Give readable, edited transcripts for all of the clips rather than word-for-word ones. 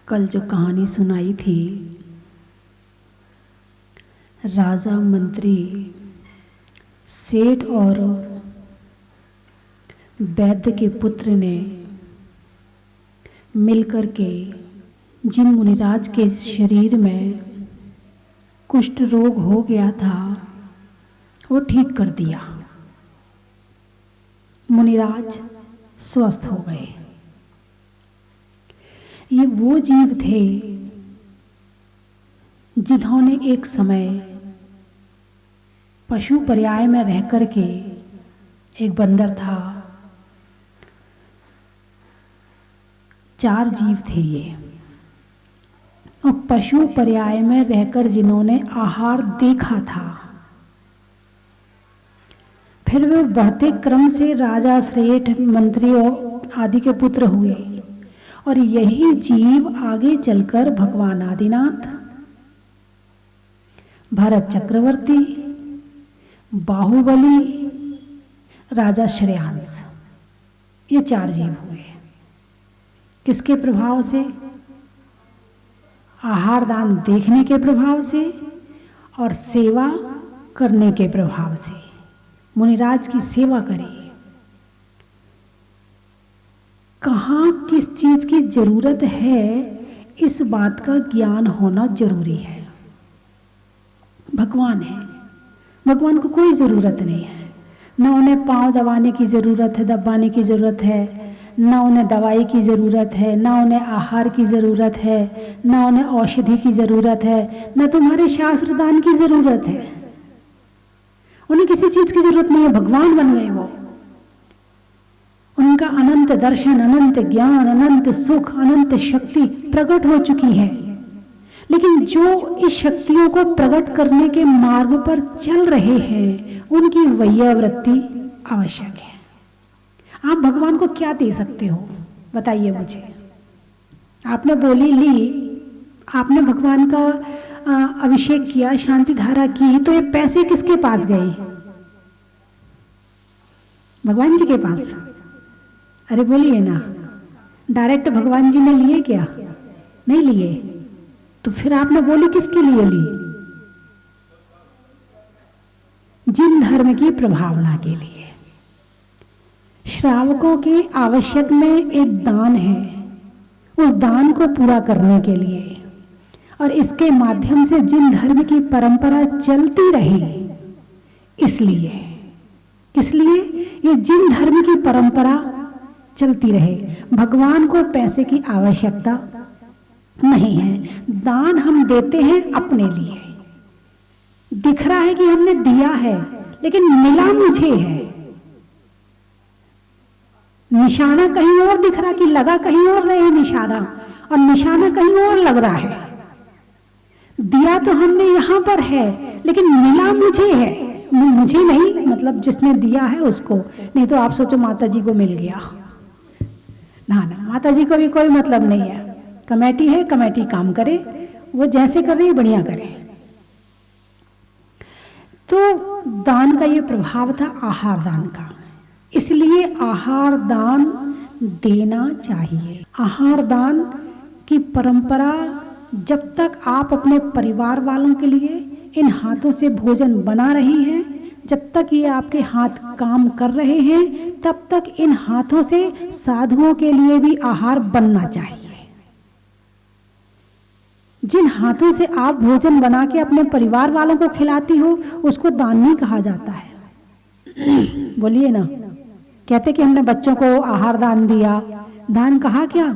कल जो कहानी सुनाई थी, राजा मंत्री सेठ और वैद्य के पुत्र ने मिलकर के जिन मुनिराज के शरीर में कुष्ठ रोग हो गया था वो ठीक कर दिया। मुनिराज स्वस्थ हो गए। ये वो जीव थे जिन्होंने एक समय पशु पर्याय में रह कर के, एक बंदर था, 4 जीव थे ये, और पशु पर्याय में रहकर जिन्होंने आहार देखा था, फिर वे बढ़ते क्रम से राजा, श्रेष्ठ, मंत्री और आदि के पुत्र हुए। और यही जीव आगे चलकर भगवान आदिनाथ, भरत चक्रवर्ती, बाहुबली, राजा श्रेयांश, ये 4 जीव हुए। किसके प्रभाव से? आहार दान देखने के प्रभाव से और सेवा करने के प्रभाव से। मुनिराज की सेवा करिए। कहाँ किस चीज की जरूरत है, इस बात का ज्ञान होना जरूरी है। भगवान है, भगवान को कोई जरूरत नहीं है। न उन्हें पांव दबाने की जरूरत है, दबाने की जरूरत है, न उन्हें दवाई की जरूरत है, न उन्हें आहार की जरूरत है, न उन्हें औषधि की जरूरत है, न तुम्हारे शास्त्र दान की जरूरत है। उन्हें किसी चीज की जरूरत नहीं है। भगवान बन गए वो। उनका अनंत दर्शन, अनंत ज्ञान, अनंत सुख, अनंत शक्ति प्रकट हो चुकी है। लेकिन जो इस शक्तियों को प्रकट करने के मार्ग पर चल रहे हैं, उनकी वैयावृत्ति आवश्यक है। आप भगवान को क्या दे सकते हो, बताइए मुझे। आपने बोली ली, आपने भगवान का अभिषेक किया, शांति धारा की, तो ये पैसे किसके पास गए? भगवान जी के पास। अरे बोलिए ना, डायरेक्ट भगवान जी ने लिए क्या? नहीं लिए। तो फिर आपने बोली किसके लिए ली? जिन धर्म की प्रभावना के लिए। श्रावकों के आवश्यक में एक दान है, उस दान को पूरा करने के लिए, और इसके माध्यम से जिन धर्म की परंपरा चलती रहे, इसलिए, इसलिए ये जिन धर्म की परंपरा चलती रहे। भगवान को पैसे की आवश्यकता नहीं है। दान हम देते हैं अपने लिए। दिख रहा है कि हमने दिया है, लेकिन मिला मुझे है। निशाना कहीं और दिख रहा कि लगा कहीं और रहे निशाना, और निशाना कहीं और लग रहा है। दिया तो हमने यहां पर है, लेकिन मिला मुझे है। मुझे नहीं, मतलब जिसने दिया है उसको। नहीं तो आप सोचो माता जी को मिल गया। ना ना, माता जी को भी कोई मतलब नहीं है। कमेटी है, कमेटी काम करे, वो जैसे कर रही है बढ़िया करे। तो दान का ये प्रभाव था आहार दान का, इसलिए आहार दान देना चाहिए। आहार दान की परंपरा, जब तक आप अपने परिवार वालों के लिए इन हाथों से भोजन बना रही हैं, जब तक ये आपके हाथ काम कर रहे हैं, तब तक इन हाथों से साधुओं के लिए भी आहार बनना चाहिए। जिन हाथों से आप भोजन बना के अपने परिवार वालों को खिलाती हो, उसको दान नहीं कहा जाता है। बोलिए ना। कहते कि हमने बच्चों को आहार दान दिया। दान कहा क्या?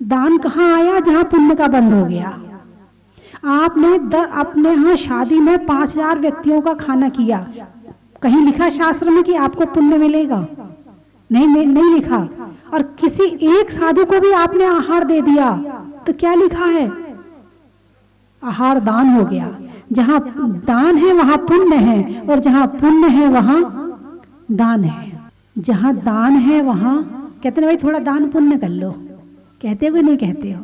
दान कहाँ आया जहां पुण्य का बंद हो गया। आपने अपने यहाँ शादी में 5000 व्यक्तियों का खाना किया, कहीं लिखा शास्त्र में कि आपको पुण्य मिलेगा? नहीं, नहीं लिखा। और किसी एक साधु को भी आपने आहार दे दिया, तो क्या लिखा है? आहार दान हो गया। जहां दान है वहां पुण्य है, और जहां पुण्य है वहां दान है। जहां दान है वहां, कहते हैं भाई थोड़ा दान पुण्य कर लो, कहते हो नहीं कहते हो?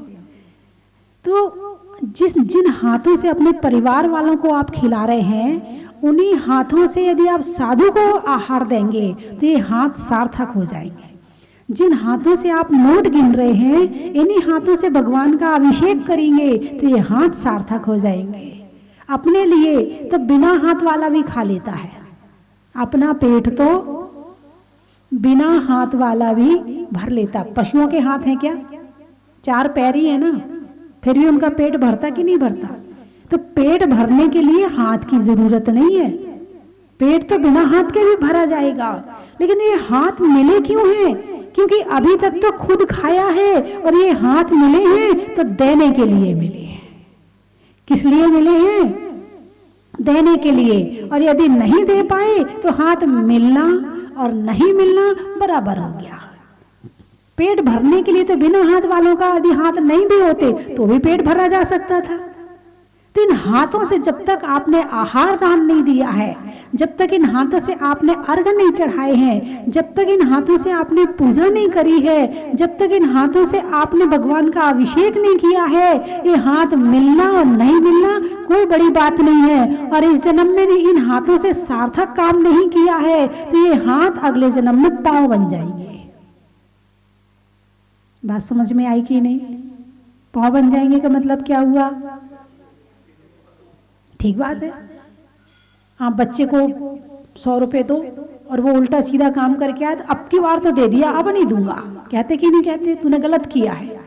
तो जिन हाथों से अपने परिवार वालों को आप खिला रहे हैं, उन्हीं हाथों से यदि आप साधु को आहार देंगे तो ये हाथ सार्थक हो जाएंगे। जिन हाथों से आप नोट गिन रहे हैं, इन्हीं हाथों से भगवान का अभिषेक करेंगे तो ये हाथ सार्थक हो जाएंगे। अपने लिए तो बिना हाथ वाला भी खा लेता है, अपना पेट तो बिना हाथ वाला भी भर लेता। पशुओं के हाथ हैं क्या? 4 पैर ही है ना, फिर भी उनका पेट भरता कि नहीं भरता? तो पेट भरने के लिए हाथ की जरूरत नहीं है, पेट तो बिना हाथ के भी भरा जाएगा। लेकिन ये हाथ मिले क्यों हैं? क्योंकि अभी तक तो खुद खाया है, और ये हाथ मिले हैं तो देने के लिए मिले हैं। किस लिए मिले हैं? देने के लिए। और यदि नहीं दे पाए तो हाथ मिलना और नहीं मिलना बराबर हो गया। पेट भरने के लिए तो बिना हाथ वालों का यदि हाथ नहीं भी होते तो भी पेट भरा जा सकता था। तो इन हाथों से जब तक आपने आहार दान नहीं दिया है, जब तक इन हाथों से आपने अर्घ नहीं चढ़ाए हैं, जब तक इन हाथों से आपने पूजा नहीं करी है, जब तक इन हाथों से आपने भगवान का अभिषेक नहीं किया है, ये हाथ मिलना और नहीं मिलना कोई बड़ी बात नहीं है। और इस जन्म में इन हाथों से सार्थक काम नहीं किया है तो ये हाथ अगले जन्म में पांव बन जाएंगे। बात समझ में आई कि नहीं? पांव बन जाएंगे का मतलब क्या हुआ? ठीक बात है। आप बच्चे को 100 रुपए दो और वो उल्टा सीधा काम करके आया तो अब की बार तो दे दिया, अब नहीं दूंगा, कहते कि नहीं कहते? तूने गलत किया है,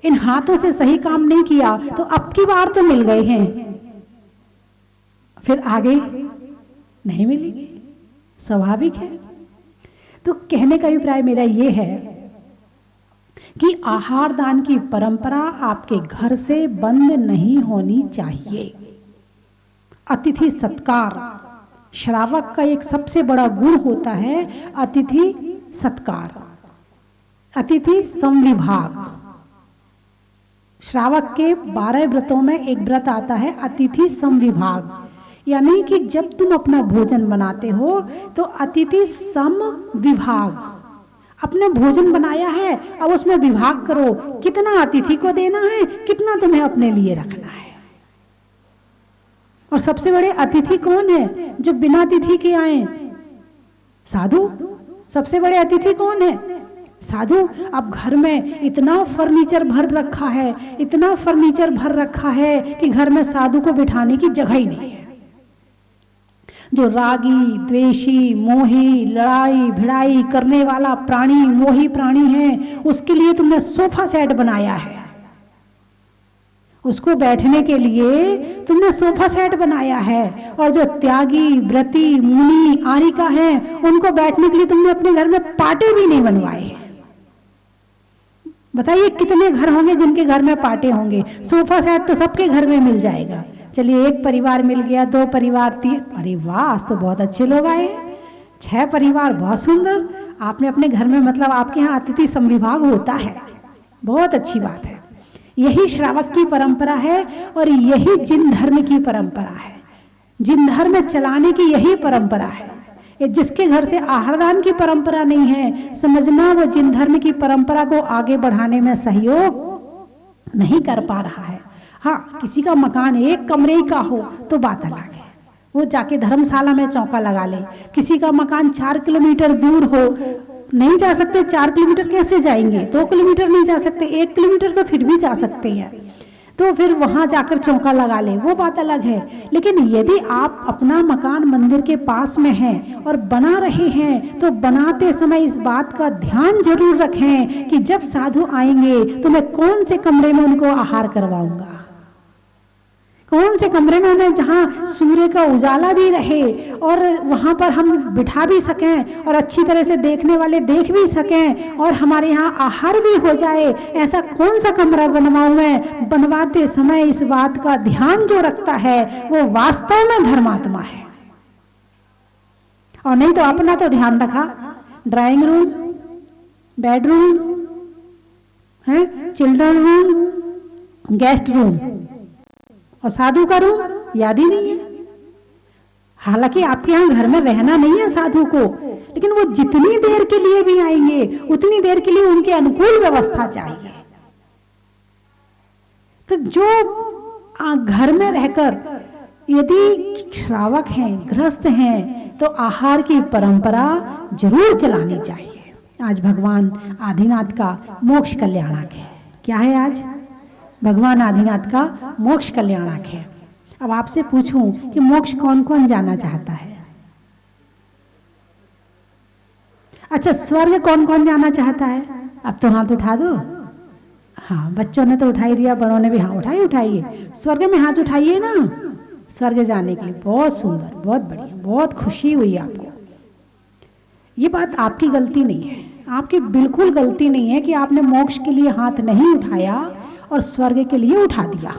इन हाथों से सही काम नहीं किया तो अब की बार तो मिल गए हैं, फिर आगे नहीं मिलेंगे, स्वाभाविक है। तो कहने का अभिप्राय मेरा ये है कि आहार दान की परंपरा आपके घर से बंद नहीं होनी चाहिए। अतिथि सत्कार, श्रावक का एक सबसे बड़ा गुण होता है अतिथि सत्कार, अतिथि समविभाग। श्रावक के 12 व्रतों में एक व्रत आता है अतिथि समविभाग, यानी कि जब तुम अपना भोजन बनाते हो तो अतिथि समविभाग, अपने भोजन बनाया है अब उसमें विभाग करो, कितना अतिथि को देना है, कितना तुम्हें अपने लिए रखना है। और सबसे बड़े अतिथि कौन है? जो बिना अतिथि के आए, साधु। सबसे बड़े अतिथि कौन है? साधु। अब घर में इतना फर्नीचर भर रखा है, इतना फर्नीचर भर रखा है कि घर में साधु को बिठाने की जगह ही नहीं है। जो रागी, द्वेषी, मोही, लड़ाई भिड़ाई करने वाला प्राणी, मोही प्राणी है, उसके लिए तुमने सोफा सेट बनाया है, उसको बैठने के लिए तुमने सोफा सेट बनाया है। और जो त्यागी, व्रती, मुनि, आरिका हैं, उनको बैठने के लिए तुमने अपने घर में पाटे भी नहीं बनवाए हैं। बताइए कितने घर होंगे जिनके घर में पाटे होंगे? सोफा सेट तो सबके घर में मिल जाएगा। चलिए, 1 परिवार मिल गया, 2 परिवार, 3, अरे वाह, आज तो बहुत अच्छे लोग आए, 6 परिवार, बहुत सुंदर। आपने अपने घर में, मतलब आपके यहाँ अतिथि समविभाग होता है, बहुत अच्छी बात है। यही श्रावक की परंपरा है और यही जिन धर्म की परंपरा है। जिन धर्म चलाने की यही परंपरा है। ये जिसके घर से आहारदान की परंपरा नहीं है, समझना वो जिन धर्म की परंपरा को आगे बढ़ाने में सहयोग नहीं कर पा रहा है। हाँ, किसी का मकान 1 कमरे का हो तो बात अलग है, वो जाके धर्मशाला में चौका लगा ले। किसी का मकान 4 किलोमीटर दूर हो, नहीं जा सकते, 4 किलोमीटर कैसे जाएंगे? 2 किलोमीटर नहीं जा सकते, 1 किलोमीटर तो फिर भी जा सकते हैं, तो फिर वहां जाकर चौका लगा ले, वो बात अलग है। लेकिन यदि आप अपना मकान मंदिर के पास में है और बना रहे हैं तो बनाते समय इस बात का ध्यान जरूर रखें कि जब साधु आएंगे तो मैं कौन से कमरे में उनको आहार करवाऊंगा, कौन से कमरे में उन्हें जहाँ सूर्य का उजाला भी रहे और वहाँ पर हम बिठा भी सकें और अच्छी तरह से देखने वाले देख भी सकें और हमारे यहाँ आहार भी हो जाए, ऐसा कौन सा कमरा बनवाऊं मैं? बनवाते समय इस बात का ध्यान जो रखता है वो वास्तव में धर्मात्मा है। और नहीं तो अपना तो ध्यान रखा, ड्राइंग रूम, बेडरूम है, चिल्ड्रन रूम, गेस्ट रूम, और साधु का रूम याद ही नहीं है। हालांकि आपके यहाँ घर में रहना नहीं है साधु को, लेकिन वो जितनी देर के लिए भी आएंगे उतनी देर के लिए उनके अनुकूल व्यवस्था चाहिए। तो जो घर में रहकर यदि श्रावक हैं, गृहस्थ हैं, तो आहार की परंपरा जरूर चलानी चाहिए। आज भगवान आदिनाथ का मोक्ष कल्याणक है। क्या है आज? भगवान आदिनाथ का मोक्ष कल्याणक है। अब आपसे पूछूं कि मोक्ष कौन कौन जाना चाहता है? अच्छा, स्वर्ग कौन कौन जाना चाहता है? अब तो हाथ उठा दो। हाँ, बच्चों ने तो उठाई दिया, बड़ों ने भी हाँ उठाइए। स्वर्ग में हाथ उठाइए ना, स्वर्ग जाने के लिए। बहुत सुंदर, बहुत बढ़िया, बहुत खुशी हुई आपको। ये बात आपकी गलती नहीं है, आपकी बिल्कुल गलती नहीं है कि आपने मोक्ष के लिए हाथ नहीं उठाया और स्वर्ग के लिए उठा दिया।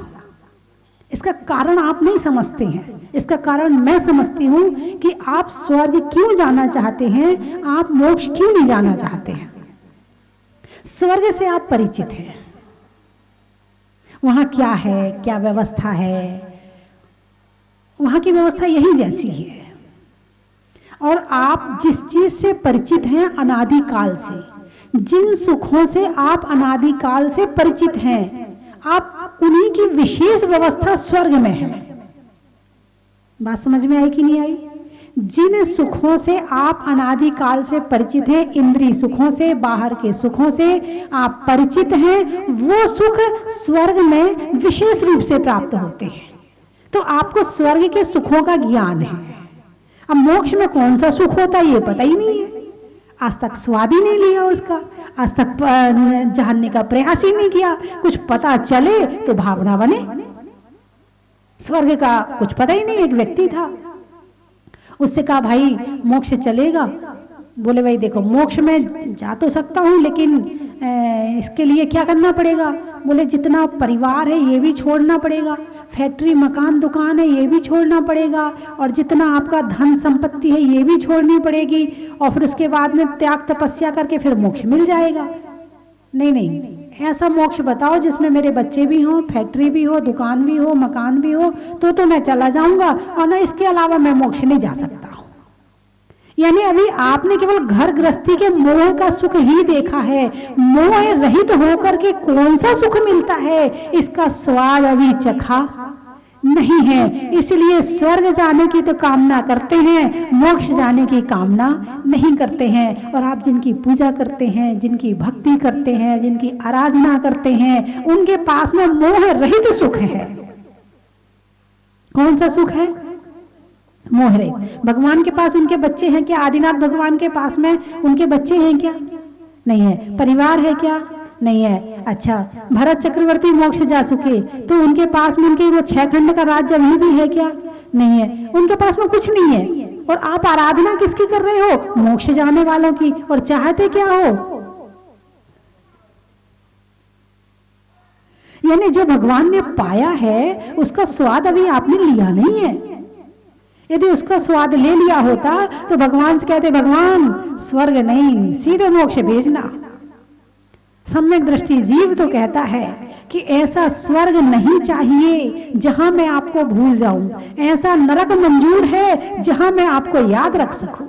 इसका कारण आप नहीं समझते हैं, इसका कारण मैं समझती हूँ कि आप स्वर्ग क्यों जाना चाहते हैं, आप मोक्ष क्यों नहीं जाना चाहते हैं। स्वर्ग से आप परिचित हैं, वहां क्या है, क्या व्यवस्था है, वहां की व्यवस्था यही जैसी है। और आप जिस चीज से परिचित हैं अनादिकाल से, जिन सुखों से आप अनादिकाल से परिचित हैं, आप उन्हीं की विशेष व्यवस्था स्वर्ग में है। बात समझ में आई कि नहीं आई? जिन सुखों से आप अनादिकाल से परिचित हैं, इंद्रिय सुखों से, बाहर के सुखों से आप परिचित हैं, वो सुख स्वर्ग में विशेष रूप से प्राप्त होते हैं। तो आपको स्वर्ग के सुखों का ज्ञान है। अब मोक्ष में कौन सा सुख होता है ये पता ही नहीं है, आज तक स्वाद ही नहीं लिया उसका, आज तक जानने का प्रयास ही नहीं किया। कुछ पता चले तो भावना बने। स्वर्ग का कुछ पता ही नहीं। एक व्यक्ति था, उससे कहा भाई मोक्ष चलेगा? बोले भाई देखो, मोक्ष में जा तो सकता हूँ, लेकिन इसके लिए क्या करना पड़ेगा? बोले जितना परिवार है ये भी छोड़ना पड़ेगा, फैक्ट्री मकान दुकान है ये भी छोड़ना पड़ेगा, और जितना आपका धन संपत्ति है ये भी छोड़नी पड़ेगी, और फिर उसके बाद में त्याग तपस्या करके फिर मोक्ष मिल जाएगा। नहीं नहीं, ऐसा मोक्ष बताओ जिसमें मेरे बच्चे भी हों, फैक्ट्री भी हो, दुकान भी हो, मकान भी हो, तो मैं चला जाऊंगा, और ना इसके अलावा मैं मोक्ष नहीं जा सकता हूँ। यानी अभी आपने केवल घर गृहस्थी के मोह का सुख ही देखा है। मोह रहित होकर के कौन सा सुख मिलता है, इसका स्वाद अभी चखा नहीं है। इसलिए स्वर्ग जाने की तो कामना करते हैं, मोक्ष जाने की कामना नहीं करते हैं। और आप जिनकी पूजा करते हैं, जिनकी भक्ति करते हैं, जिनकी आराधना करते हैं, उनके पास में मोह रहित सुख है। कौन सा सुख है? मोह रहित। भगवान के पास उनके बच्चे हैं क्या? आदिनाथ भगवान के पास में उनके बच्चे हैं क्या? नहीं है। परिवार है क्या? नहीं है। अच्छा, भरत चक्रवर्ती मोक्ष जा चुके, तो उनके पास में उनके वो 6 खंड का राज्य अभी भी है क्या? नहीं है। उनके पास में कुछ नहीं है। और आप आराधना किसकी कर रहे हो? मोक्ष जाने वालों की। और चाहते क्या हो? यानी जो भगवान ने पाया है उसका स्वाद अभी आपने लिया नहीं है। यदि उसका स्वाद ले लिया होता तो भगवान से कहते, भगवान स्वर्ग नहीं, सीधे मोक्ष भेजना। सम्यक दृष्टि जीव तो कहता है कि ऐसा स्वर्ग नहीं चाहिए जहां मैं आपको भूल जाऊं, ऐसा नरक मंजूर है जहां मैं आपको याद रख सकूं,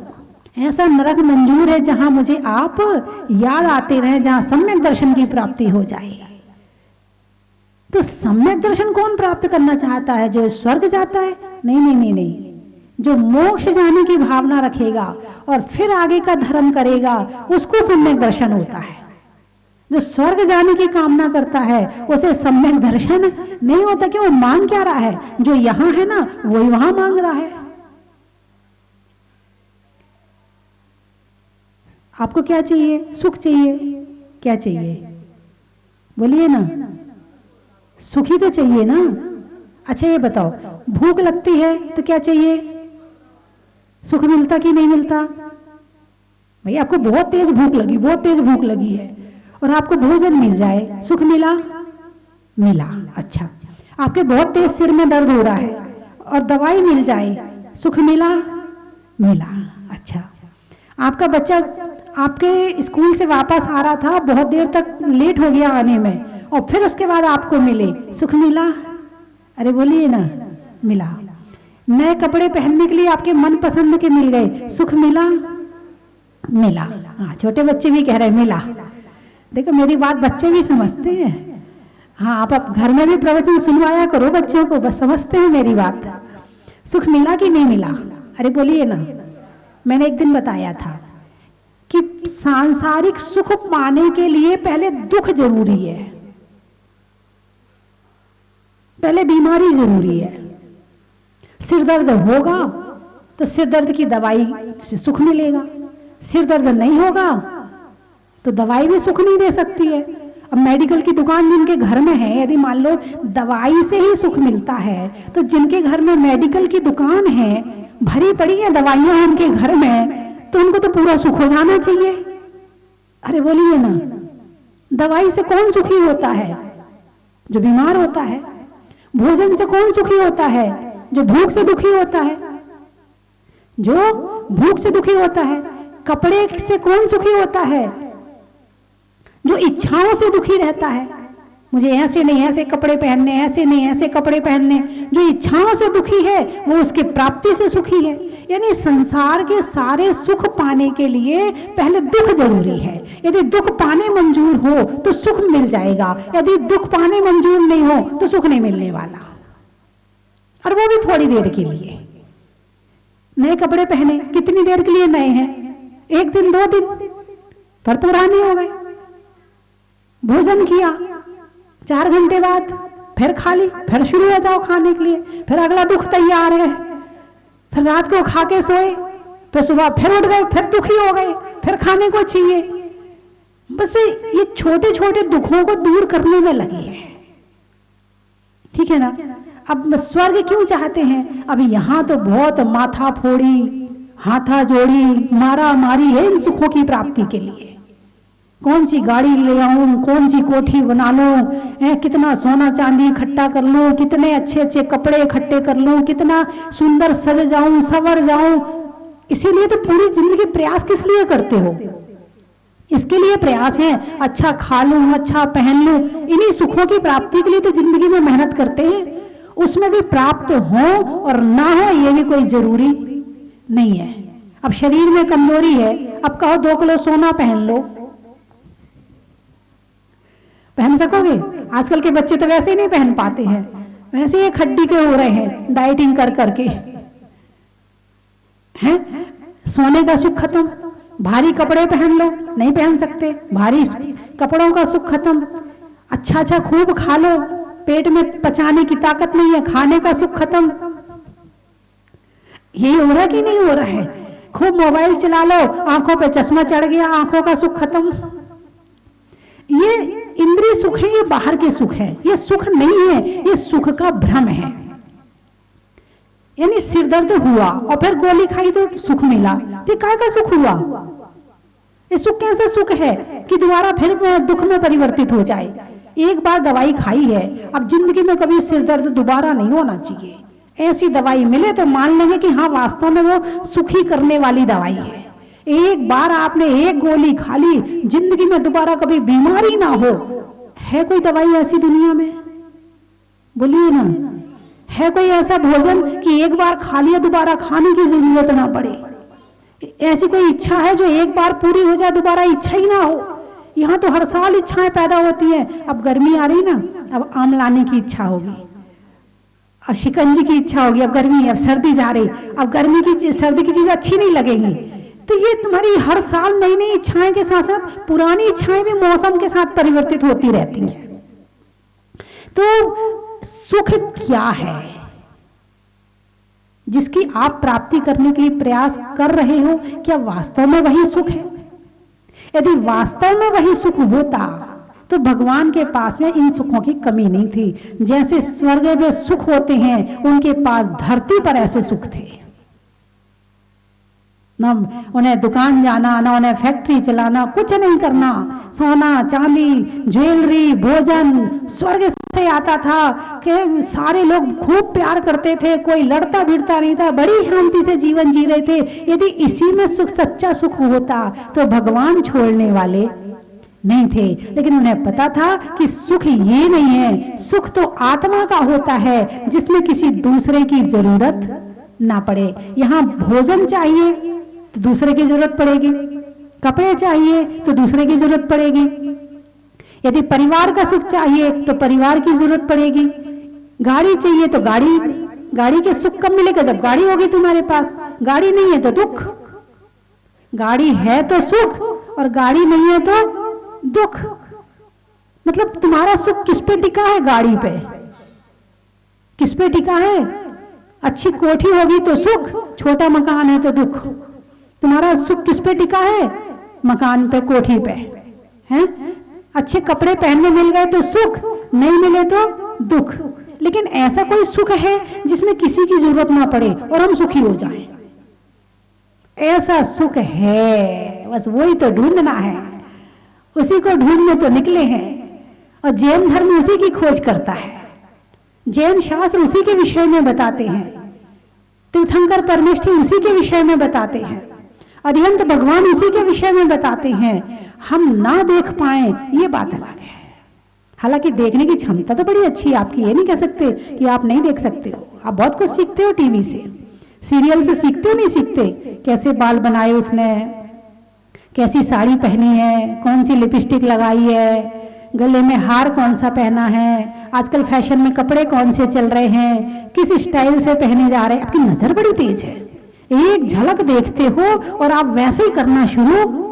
ऐसा नरक मंजूर है जहां मुझे आप याद आते रहे, जहां सम्यक दर्शन की प्राप्ति हो जाए। तो सम्यक दर्शन कौन प्राप्त करना चाहता है? जो स्वर्ग जाता है? नहीं नहीं नहीं नहीं, जो मोक्ष जाने की भावना रखेगा और फिर आगे का धर्म करेगा उसको सम्यक दर्शन होता है। जो स्वर्ग जाने की कामना करता है उसे सम्यक दर्शन नहीं होता। क्यों? मांग क्या रहा है? जो यहां है ना वही वहां मांग रहा है। आपको क्या चाहिए? सुख चाहिए। क्या चाहिए? बोलिए ना। सुखी तो चाहिए ना। अच्छा ये बताओ, भूख लगती है तो क्या चाहिए? सुख मिलता कि नहीं मिलता? भाई आपको बहुत तेज भूख लगी, बहुत तेज भूख लगी है, और आपको भोजन मिल जाए, सुख मिला? मिला। अच्छा, आपके बहुत तेज सिर में दर्द हो रहा है और दवाई मिल जाए, सुख मिला? मिला। अच्छा, आपका बच्चा आपके स्कूल से वापस आ रहा था, बहुत देर तक लेट हो गया आने में, और फिर उसके बाद आपको मिले, सुख मिला? अरे बोलिए ना। मिला। नए कपड़े पहनने के लिए आपके मन पसंद के मिल गए, सुख मिला? मिला। हाँ, छोटे बच्चे भी कह रहे मिला। देखो मेरी बात बच्चे भी समझते हैं। हाँ, आप घर में भी प्रवचन सुनवाया करो बच्चों को, बस समझते हैं मेरी बात। सुख मिला कि नहीं मिला? अरे बोलिए ना। मैंने एक दिन बताया था कि सांसारिक सुख पाने के लिए पहले दुख जरूरी है, पहले बीमारी जरूरी है। सिर दर्द होगा तो सिर दर्द की दवाई से सुख मिलेगा, सिर दर्द नहीं होगा तो दवाई भी सुख नहीं दे सकती है। अब मेडिकल की दुकान जिनके घर में है, यदि मान लो दवाई से ही सुख मिलता है, तो जिनके घर में मेडिकल की दुकान है, भरी पड़ी है दवाइयां उनके घर में, तो उनको तो पूरा सुख हो जाना चाहिए। अरे बोलिए ना, दवाई से कौन सुखी होता है? जो बीमार होता है। भोजन से कौन सुखी होता है? जो भूख से दुखी होता है, जो भूख से दुखी होता है। कपड़े से कौन सुखी होता है? जो इच्छाओं से दुखी रहता है, मुझे ऐसे नहीं ऐसे कपड़े पहनने, ऐसे नहीं ऐसे कपड़े पहनने। जो इच्छाओं से दुखी है वो उसके प्राप्ति से सुखी है। यानी संसार के सारे सुख पाने के लिए पहले दुख जरूरी है। यदि दुख पाने मंजूर हो तो सुख मिल जाएगा, यदि दुख पाने मंजूर नहीं हो तो सुख नहीं मिलने वाला, और वो भी थोड़ी देर के लिए। नए कपड़े पहने, कितनी देर के लिए नए हैं? 1 दिन 2 दिन, पर पुराने हो गए। भोजन किया, 4 घंटे बाद फिर खा ली, फिर शुरू हो जाओ खाने के लिए, फिर अगला दुख तैयार है। फिर रात को खा के सोए, फिर सुबह फिर उठ गए, फिर दुखी हो गए, फिर खाने को चाहिए। बस ये छोटे छोटे दुखों को दूर करने में लगे हैं, ठीक है ना। अब स्वर्ग क्यों चाहते हैं? अब यहाँ तो बहुत माथा फोड़ी, हाथा जोड़ी, मारा मारी है इन सुखों की प्राप्ति के लिए। कौन सी गाड़ी ले आऊं, कौन सी कोठी बना लूं, कितना सोना चांदी इकट्ठा कर लूं, कितने अच्छे अच्छे कपड़े इकट्ठे कर लूं, कितना सुंदर सज जाऊं, संवर जाऊं। इसीलिए तो पूरी जिंदगी प्रयास किस लिए करते हो? इसके लिए प्रयास है, अच्छा खा लूं, अच्छा पहन लूं। इन्हीं सुखों की प्राप्ति के लिए तो जिंदगी में मेहनत करते हैं। उसमें भी प्राप्त हो और ना हो ये भी कोई जरूरी नहीं है। अब शरीर में कमजोरी है, अब कहो 2 किलो सोना पहन लो, पहन सकोगे? आजकल के बच्चे तो वैसे ही नहीं पहन पाते हैं, वैसे ही खड्डी के हो रहे हैं डाइटिंग कर करके, हैं? सोने का सुख खत्म, भारी कपड़े पहन लो, नहीं पहन सकते, भारी कपड़ों का सुख खत्म। अच्छा अच्छा खूब खा लो, पेट में पचाने की ताकत नहीं है, खाने का सुख खत्म। यही हो रहा है कि नहीं हो रहा है? खूब मोबाइल चला लो, आंखों पे चश्मा चढ़ गया, आंखों का सुख खत्म। ये इंद्रिय सुख है, ये बाहर के सुख है, ये सुख नहीं है, ये सुख का भ्रम है। यानी सिर दर्द हुआ और फिर गोली खाई तो सुख मिला, ये काय का सुख हुआ? ये सुख कैसा सुख है कि दोबारा फिर दुख में परिवर्तित हो जाए? एक बार दवाई खाई है, अब जिंदगी में कभी सिर दर्द दोबारा नहीं होना चाहिए। ऐसी दवाई मिले तो मान लेंगे कि हाँ वास्तव में वो सुखी करने वाली दवाई है। एक बार आपने एक गोली खा ली, जिंदगी में दोबारा कभी बीमारी ना हो, है कोई दवाई ऐसी दुनिया में? बोलिए ना, है कोई ऐसा भोजन कि एक बार खा लिया दोबारा खाने की जरूरत ना पड़े? ऐसी कोई इच्छा है जो एक बार पूरी हो जाए दोबारा इच्छा ही ना हो? यहाँ तो हर साल इच्छाएं पैदा होती हैं। अब गर्मी आ रही ना, अब आम लाने की इच्छा होगी, अब शिकंजी की इच्छा होगी, अब गर्मी है, अब सर्दी जा रही, अब गर्मी की सर्दी की चीज अच्छी नहीं लगेगी। तो ये तुम्हारी हर साल नई नई इच्छाएं के साथ साथ पुरानी इच्छाएं भी मौसम के साथ परिवर्तित होती रहती हैं। तो सुख क्या है जिसकी आप प्राप्ति करने के लिए प्रयास कर रहे हो? क्या वास्तव में वही सुख है? यदि वास्तव में वही सुख होता तो भगवान के पास में इन सुखों की कमी नहीं थी। जैसे स्वर्ग में सुख होते हैं, उनके पास धरती पर ऐसे सुख थे। ना उन्हें दुकान जाना, ना उन्हें फैक्ट्री चलाना, कुछ नहीं करना। सोना चांदी ज्वेलरी भोजन स्वर्ग से आता था कि सारे लोग खूब प्यार करते थे, कोई लड़ता भिड़ता नहीं था, बड़ी शांति से जीवन जी रहे थे। यदि इसी में सुख सच्चा सुख होता तो भगवान छोड़ने वाले नहीं थे। लेकिन उन्हें पता था कि सुख ये नहीं है, सुख तो आत्मा का होता है जिसमें किसी दूसरे की जरूरत ना पड़े। यहाँ भोजन चाहिए तो दूसरे की जरूरत पड़ेगी, कपड़े चाहिए तो दूसरे की जरूरत पड़ेगी, यदि परिवार का सुख चाहिए तो परिवार की जरूरत पड़ेगी, गाड़ी चाहिए तो गाड़ी के सुख कब मिलेगा? जब गाड़ी होगी तुम्हारे पास। गाड़ी नहीं है तो दुख, गाड़ी है तो सुख और गाड़ी नहीं है तो दुख। मतलब तुम्हारा सुख किस पे टिका है? गाड़ी पे। किस पे टिका है? अच्छी कोठी होगी तो सुख, छोटा मकान है तो दुख। तुम्हारा सुख किस पे टिका है? मकान पे, कोठी पे, हैं? अच्छे कपड़े पहनने मिल गए तो सुख, नहीं मिले तो दुख। लेकिन ऐसा कोई सुख है जिसमें किसी की जरूरत ना पड़े और हम सुखी हो जाएं? ऐसा सुख है, बस वही तो ढूंढना है, उसी को ढूंढने तो निकले हैं। और जैन धर्म उसी की खोज करता है, जैन शास्त्र उसी के विषय में बताते हैं, तीर्थंकर परमेष्ठी उसी के विषय में बताते हैं, अरिहंत भगवान उसी के विषय में बताते हैं। हम ना देख पाए ये बात अलग है। हालांकि देखने की क्षमता तो बड़ी अच्छी है आपकी, ये नहीं कह सकते कि आप नहीं देख सकते हो। आप बहुत कुछ सीखते हो, टीवी से, सीरियल से सीखते हो, नहीं सीखते? कैसे बाल बनाए उसने, कैसी साड़ी पहनी है, कौन सी लिपस्टिक लगाई है, गले में हार कौन सा पहना है, आजकल फैशन में कपड़े कौन से चल रहे हैं, किस स्टाइल से पहने जा रहे हैं। आपकी नजर बड़ी तेज है, एक झलक देखते हो और आप वैसे ही करना शुरू।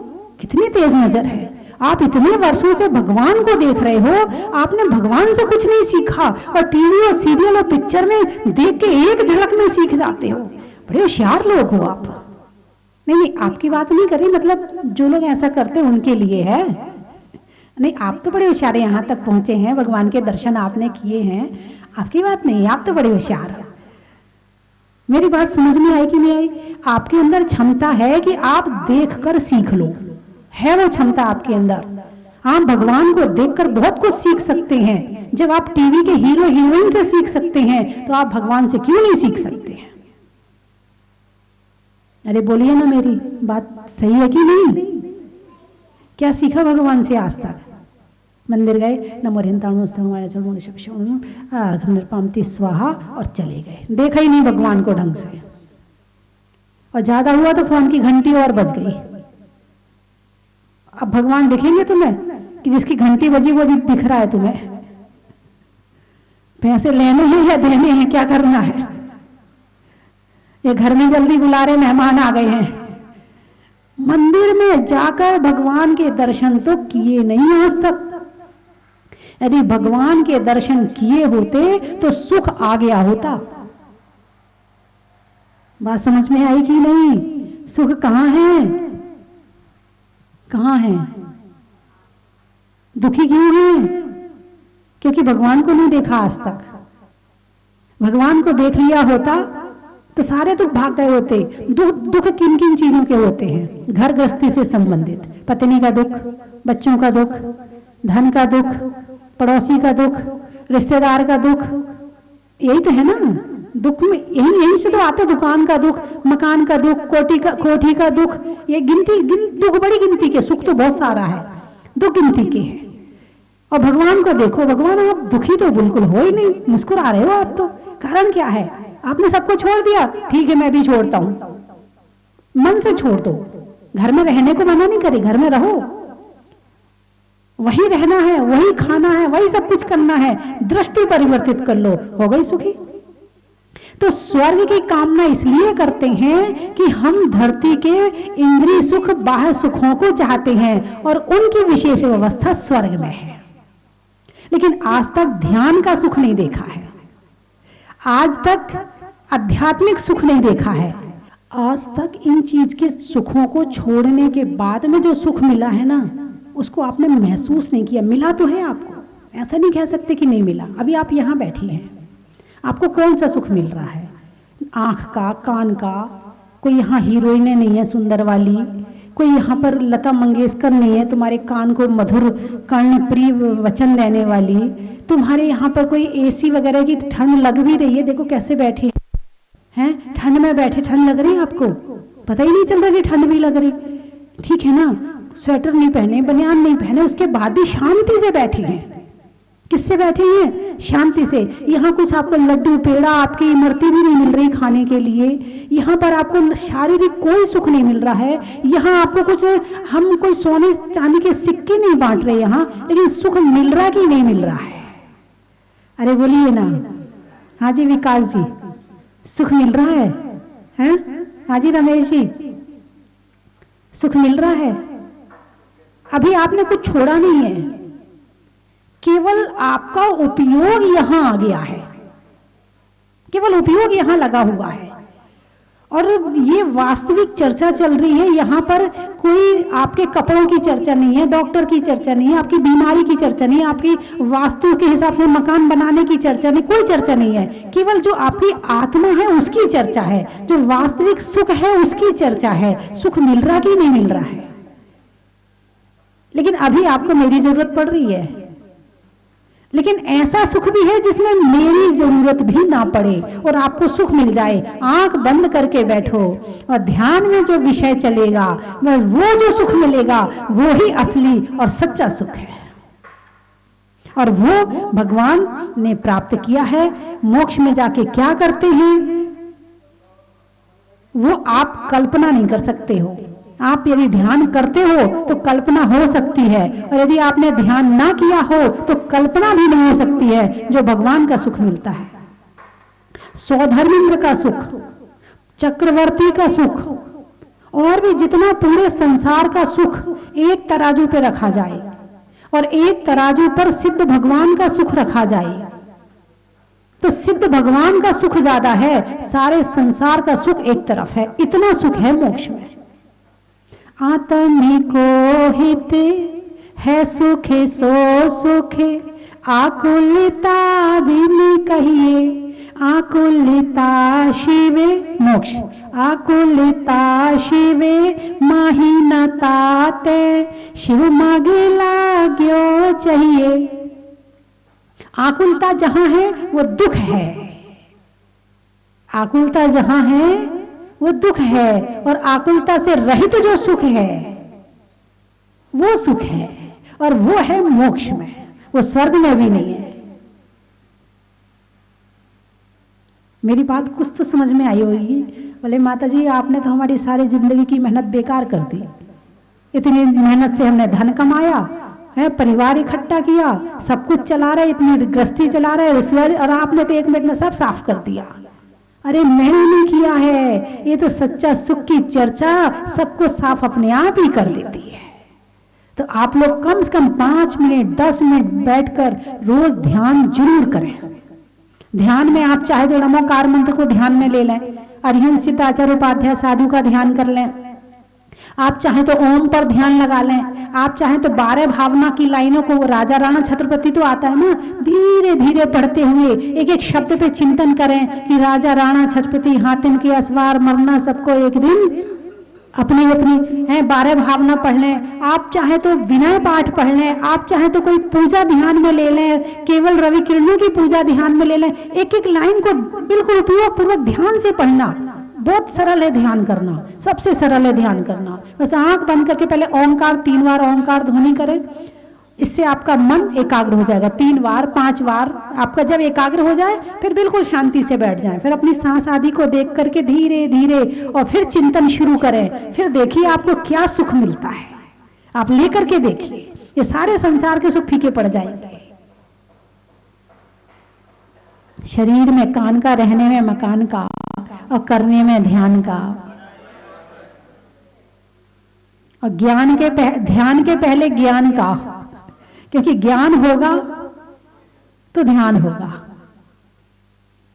कितनी तेज नजर है! आप इतने वर्षों से भगवान को देख रहे हो, आपने भगवान से कुछ नहीं सीखा और टीवी और सीरियल और पिक्चर में देख के एक झलक में सीख जाते हो। बड़े होशियार लोग हो आप। नहीं, आपकी बात नहीं कर रही, मतलब जो लोग ऐसा करते हैं उनके लिए है। नहीं, आप तो बड़े होशियार, यहाँ तक पहुंचे हैं, भगवान के दर्शन आपने किए हैं, आपकी बात नहीं, आप तो बड़े होशियार हैं। मेरी बात समझ में आई कि नहीं आई? आपके अंदर क्षमता है कि आप देखकर सीख लो, है वो क्षमता आपके अंदर। आप भगवान को देखकर बहुत कुछ सीख सकते हैं। जब आप टीवी के हीरो हीरोइन से सीख सकते हैं तो आप भगवान से क्यों नहीं सीख सकते हैं? अरे बोलिए ना, मेरी बात सही है कि नहीं? क्या सीखा भगवान से आज तक? मंदिर गए, नमोरिंताणुस्तमति स्वाहा और चले गए, देखा ही नहीं भगवान को ढंग से। और ज्यादा हुआ तो फोन की घंटी और बज गई। अब भगवान दिखेंगे तुम्हें कि जिसकी घंटी बजी वो दिख रहा है तुम्हें? पैसे लेने हैं या देने हैं, क्या करना है? ये घर में जल्दी बुला रहे, मेहमान आ गए हैं। मंदिर में जाकर भगवान के दर्शन तो किए नहीं आज तक। यदि भगवान के दर्शन किए होते तो सुख आ गया होता। बात समझ में आई कि नहीं? सुख कहाँ है? कहाँ है? दुखी क्यों है? क्योंकि भगवान को नहीं देखा आज तक। भगवान को देख लिया होता तो सारे दुख भाग गए होते। दुख किन किन चीजों के होते हैं? घर गृहस्थी से संबंधित, पत्नी का दुख, बच्चों का दुख, धन का दुख, पड़ोसी का दुख, रिश्तेदार का दुख, यही तो है ना दुख में। यही से तो आते, दुकान का दुख, मकान का दुख, कोठी का दुख। ये दुख बड़ी गिनती के, सुख तो बहुत सारा है, दुख गिनती के हैं। और भगवान को देखो, भगवान आप दुखी तो बिल्कुल हो ही नहीं, मुस्कुरा रहे हो आप तो। कारण क्या है? आपने सबको छोड़ दिया, ठीक है मैं भी छोड़ता हूं। मन से छोड़ दो, घर में रहने को मना नहीं करी, घर में रहो, वही रहना है, वही खाना है, वही सब कुछ करना है। दृष्टि परिवर्तित कर लो, हो गई सुखी। तो स्वर्ग की कामना इसलिए करते हैं कि हम धरती के इंद्रिय सुख, बाह्य सुखों को चाहते हैं और उनकी विशेष व्यवस्था स्वर्ग में है। लेकिन आज तक ध्यान का सुख नहीं देखा है, आज तक आध्यात्मिक सुख नहीं देखा है, आज तक इन चीज के सुखों को छोड़ने के बाद में जो सुख मिला है ना, उसको आपने महसूस नहीं किया। मिला तो है आपको, ऐसा नहीं कह सकते कि नहीं मिला। अभी आप यहाँ बैठी हैं, आपको कौन सा सुख मिल रहा है? आंख का, कान का। कोई यहाँ हीरोइने नहीं है सुंदर वाली, कोई यहाँ पर लता मंगेशकर नहीं है तुम्हारे कान को मधुर कर्णप्रिय वचन देने वाली। तुम्हारे यहाँ पर कोई एसी वगैरह की ठंड लग भी रही है, देखो कैसे बैठे हैं, ठंड में बैठे, ठंड लग रही है आपको, पता ही नहीं चल रहा कि ठंड भी लग रही, ठीक है ना। स्वेटर नहीं पहने, बनियान नहीं पहने, उसके बाद भी शांति से बैठी हैं। किससे बैठे हैं? शांति से। यहाँ कुछ आपको लड्डू पेड़ा, आपकी इमरती भी नहीं मिल रही खाने के लिए, यहाँ पर आपको शारीरिक कोई सुख नहीं मिल रहा है। यहाँ आपको कुछ, हम कोई सोने चांदी के सिक्के नहीं बांट रहे यहाँ, लेकिन सुख मिल रहा कि नहीं मिल रहा है? अरे बोलिए ना। हाँ जी विकास जी, सुख मिल रहा है? हैं? हाँ जी रमेश जी, सुख मिल रहा है? अभी आपने कुछ छोड़ा नहीं है, केवल आपका उपयोग यहां आ गया है, केवल उपयोग यहां लगा हुआ है। और ये वास्तविक चर्चा चल रही है, यहाँ पर कोई आपके कपड़ों की चर्चा नहीं है, डॉक्टर की चर्चा नहीं है, आपकी बीमारी की चर्चा नहीं है, आपकी वास्तु के हिसाब से मकान बनाने की चर्चा नहीं, कोई चर्चा नहीं है। केवल जो आपकी आत्मा है उसकी चर्चा है, जो वास्तविक सुख है उसकी चर्चा है। सुख मिल रहा कि नहीं मिल रहा है। लेकिन अभी आपको मेरी जरूरत पड़ रही है, लेकिन ऐसा सुख भी है जिसमें मेरी जरूरत भी ना पड़े और आपको सुख मिल जाए। आंख बंद करके बैठो और ध्यान में जो विषय चलेगा, बस वो जो सुख मिलेगा वो ही असली और सच्चा सुख है। और वो भगवान ने प्राप्त किया है। मोक्ष में जाके क्या करते हैं वो आप कल्पना नहीं कर सकते हो। आप यदि ध्यान करते हो तो कल्पना हो सकती है, और यदि आपने ध्यान ना किया हो तो कल्पना भी नहीं हो सकती है जो भगवान का सुख मिलता है। सौधर्मेंद्र का सुख, चक्रवर्ती का सुख, और भी जितना पूरे संसार का सुख एक तराजू पे रखा जाए और एक तराजू पर सिद्ध भगवान का सुख रखा जाए तो सिद्ध भगवान का सुख ज्यादा है, सारे संसार का सुख एक तरफ है। इतना सुख है मोक्ष में। आत्मिको हित है सुखे सो सुखे, आकुलता बिन कहिए, आकुलता शिवे मोक्ष, आकुलता शिवे माहीनता ते, शिव मांगेला क्यों चाहिए। आकुलता जहां है वो दुख है, आकुलता जहां है वो दुख है, और आकुलता से रहित जो सुख है वो सुख है, और वो है मोक्ष में, वो स्वर्ग में भी नहीं है। मेरी बात कुछ तो समझ में आई होगी। बोले माता जी आपने तो हमारी सारी जिंदगी की मेहनत बेकार कर दी। इतनी मेहनत से हमने धन कमाया है, परिवार इकट्ठा किया, सब कुछ चला रहे, इतनी गृहस्थी चला रहे रिश्तेदारी, और आपने तो 1 मिनट में सब साफ कर दिया। अरे मैंने नहीं किया है, ये तो सच्चा सुख की चर्चा सबको साफ अपने आप ही कर देती है। तो आप लोग कम से कम 5 मिनट 10 मिनट बैठकर रोज ध्यान जरूर करें। ध्यान में आप चाहे तो नमोकार मंत्र को ध्यान में ले लें, अरिहंत सिद्ध आचार्य उपाध्याय साधु का ध्यान कर लें, आप चाहें तो ओम पर ध्यान लगा लें, आप चाहें तो 12 भावना की लाइनों को, राजा राणा छत्रपति तो आता है ना, धीरे धीरे पढ़ते हुए एक एक शब्द पे चिंतन करें कि राजा राणा छत्रपति हातिम के असवार मरना सबको एक दिन अपनी अपनी है 12 भावना पढ़ लें। आप चाहें तो विनय पाठ पढ़ लें, आप चाहें तो कोई पूजा ध्यान में ले लें, केवल रवि किरणों की पूजा ध्यान में ले लें। एक एक लाइन को बिल्कुल उपयोग पूर्वक ध्यान से पढ़ना बहुत सरल है। ध्यान करना सबसे सरल है ध्यान करना। बस आंख बंद करके पहले ओंकार 3 बार ओंकार ध्वनि करें, इससे आपका मन एकाग्र हो जाएगा। 3 बार 5 बार आपका जब एकाग्र हो जाए फिर बिल्कुल शांति से बैठ जाएं, फिर अपनी सांस आदि को देख करके धीरे धीरे और फिर चिंतन शुरू करें। फिर देखिए आपको क्या सुख मिलता है, आप लेकर के देखिए, ये सारे संसार के सुख फीके पड़ जाएंगे। शरीर में कान का, रहने में मकान का, और करने में ध्यान का। और ध्यान के पहले ज्ञान का, क्योंकि ज्ञान होगा तो ध्यान होगा,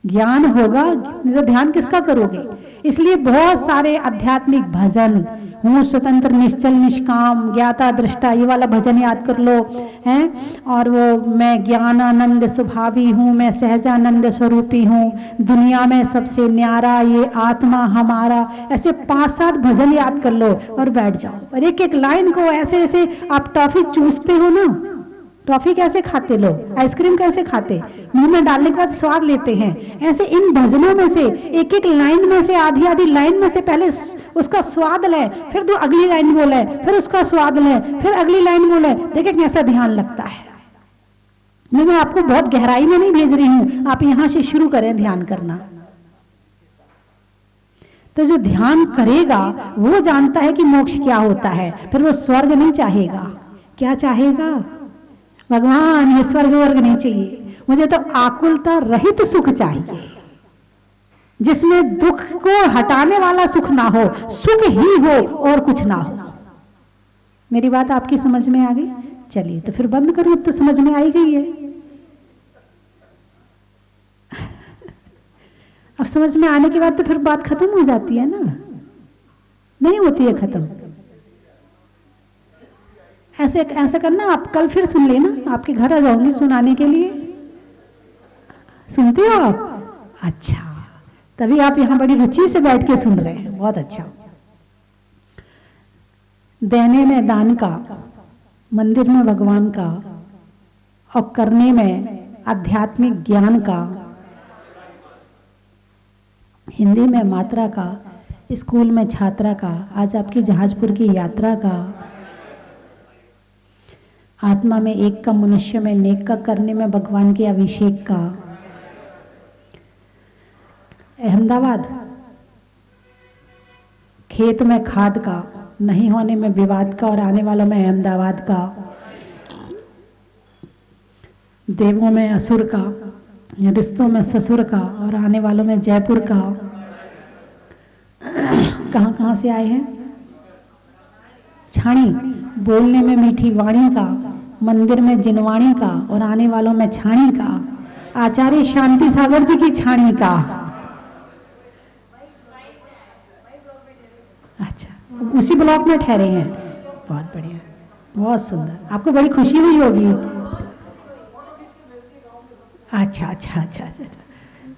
ज्ञान होगा तो ध्यान किसका करोगे। इसलिए बहुत सारे आध्यात्मिक भजन, हूँ स्वतंत्र निश्चल निष्काम ज्ञाता दृष्टा, ये वाला भजन याद कर लो हैं। और वो मैं ज्ञानानंद स्वभावी हूँ, मैं सहजानंद स्वरूपी हूँ, दुनिया में सबसे न्यारा ये आत्मा हमारा, ऐसे 5-7 भजन याद कर लो और बैठ जाओ। और एक एक लाइन को ऐसे ऐसे आप टॉफी चूसते हो ना, टॉफी कैसे खाते लोग, आइसक्रीम कैसे खाते, मुंह में डालने के बाद स्वाद लेते हैं, ऐसे इन भजनों में से एक एक लाइन में से, आधी आधी लाइन में से पहले उसका स्वाद लें, फिर तो अगली लाइन बोले, फिर उसका स्वाद लें, फिर अगली लाइन बोले। देखिए कैसा ध्यान लगता है। मैं आपको बहुत गहराई में नहीं भेज रही हूं, आप यहां से शुरू करें ध्यान करना। तो जो ध्यान करेगा वो जानता है कि मोक्ष क्या होता है। फिर वो स्वर्ग नहीं चाहेगा, क्या चाहेगा, भगवान ये स्वर्ग वर्ग नहीं चाहिए, मुझे तो आकुलता रहित सुख चाहिए, जिसमें दुख को हटाने वाला सुख ना हो, सुख ही हो और कुछ ना हो। मेरी बात आपकी समझ में आ गई? चलिए तो फिर बंद करूं, अब तो समझ में आई गई है। अब समझ में आने के बाद तो फिर बात खत्म हो जाती है ना, नहीं होती है खत्म। ऐसे ऐसा करना, आप कल फिर सुन लेना, आपके घर आ जाऊंगी सुनाने के लिए। सुनते हो आप? अच्छा, तभी आप यहाँ बड़ी रुचि से बैठ के सुन रहे हैं, बहुत अच्छा। देने में दान का, मंदिर में भगवान का, और करने में आध्यात्मिक ज्ञान का, हिंदी में मात्रा का, स्कूल में छात्रा का, आज आपकी जहाजपुर की यात्रा का, आत्मा में एक का, मनुष्य में नेक का, करने में भगवान के अभिषेक का। अहमदाबाद, खेत में खाद का, नहीं होने में विवाद का, और आने वालों में अहमदाबाद का। देवों में असुर का, रिश्तों में ससुर का, और आने वालों में जयपुर का। कहाँ कहाँ से आए हैं? छाणी, बोलने में मीठी वाणी का, मंदिर में जिनवाणी का, और आने वालों में छाणी का। आचार्य शांति सागर जी की छाणी का। अच्छा, उसी ब्लॉक में ठहरे हैं, बहुत बढ़िया, बहुत सुंदर। आपको बड़ी खुशी हुई होगी। अच्छा अच्छा अच्छा अच्छा,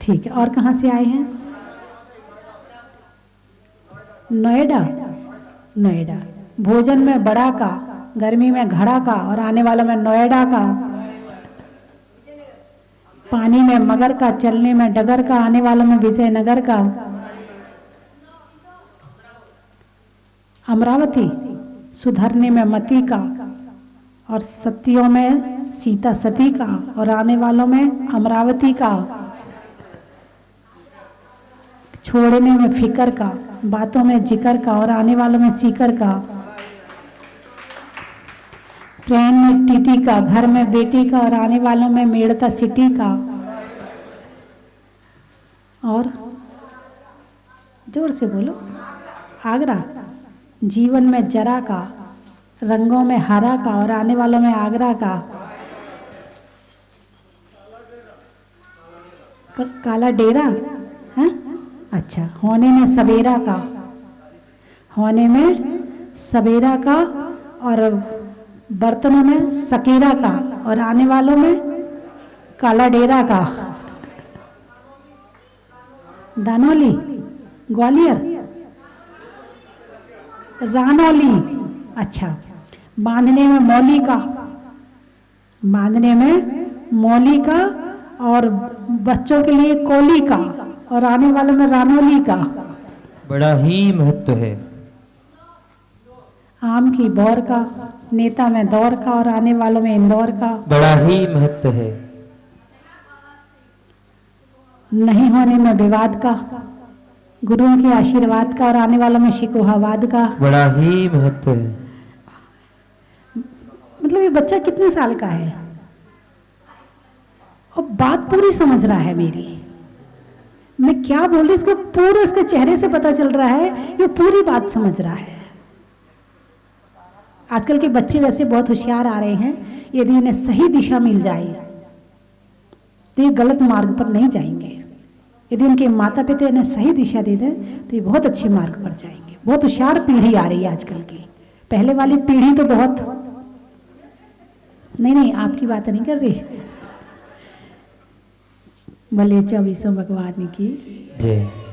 ठीक है। और कहाँ से आए हैं? नोएडा। नोएडा, भोजन में बड़ा का, गर्मी में घड़ा का, और आने वालों में नोएडा का। पानी में मगर का, चलने में डगर का, आने वालों में विजयनगर का। अमरावती, सुधरने में मती का, और सतियों में सीता सती का, और आने वालों में अमरावती का। छोड़ने में फिकर का, बातों में जिक्र का, और आने वालों में सीकर का। ट्रेन में टीटी का, घर में बेटी का, और आने वालों में मेड़ता सिटी का। और जोर से बोलो। आगरा, जीवन में जरा का, रंगों में हरा का, और आने वालों में आगरा का। काला डेरा है? अच्छा, होने में सवेरा का, होने में सवेरा का, और बर्तनों में सकेरा का, और आने वालों में काला डेरा का। दानौली, ग्वालियर, रानौली। अच्छा, बांधने में मौली का, बांधने में मौली का, और बच्चों के लिए कोली का, और आने वालों में रानौली का। बड़ा ही महत्व है। आम की बौर का, नेता में दौर का, और आने वालों में इंदौर का। बड़ा ही महत्व है। नहीं होने में विवाद का, गुरुओं के आशीर्वाद का, और आने वालों में शिकोहाबाद का। बड़ा ही महत्व है। मतलब ये बच्चा कितने साल का है और बात पूरी समझ रहा है मेरी, मैं क्या बोल रही इसको पूरे उसके चेहरे से पता चल रहा है, ये पूरी बात समझ रहा है। आजकल के बच्चे वैसे बहुत होशियार आ रहे हैं, यदि इन्हें सही दिशा मिल जाए तो ये गलत मार्ग पर नहीं जाएंगे। यदि उनके माता पिता इन्हें सही दिशा दे दें तो ये बहुत अच्छे मार्ग पर जाएंगे। बहुत होशियार पीढ़ी आ रही है आजकल की, पहले वाली पीढ़ी तो बहुत नहीं, आपकी बात नहीं कर रही। बोले 24 भगवान की जय।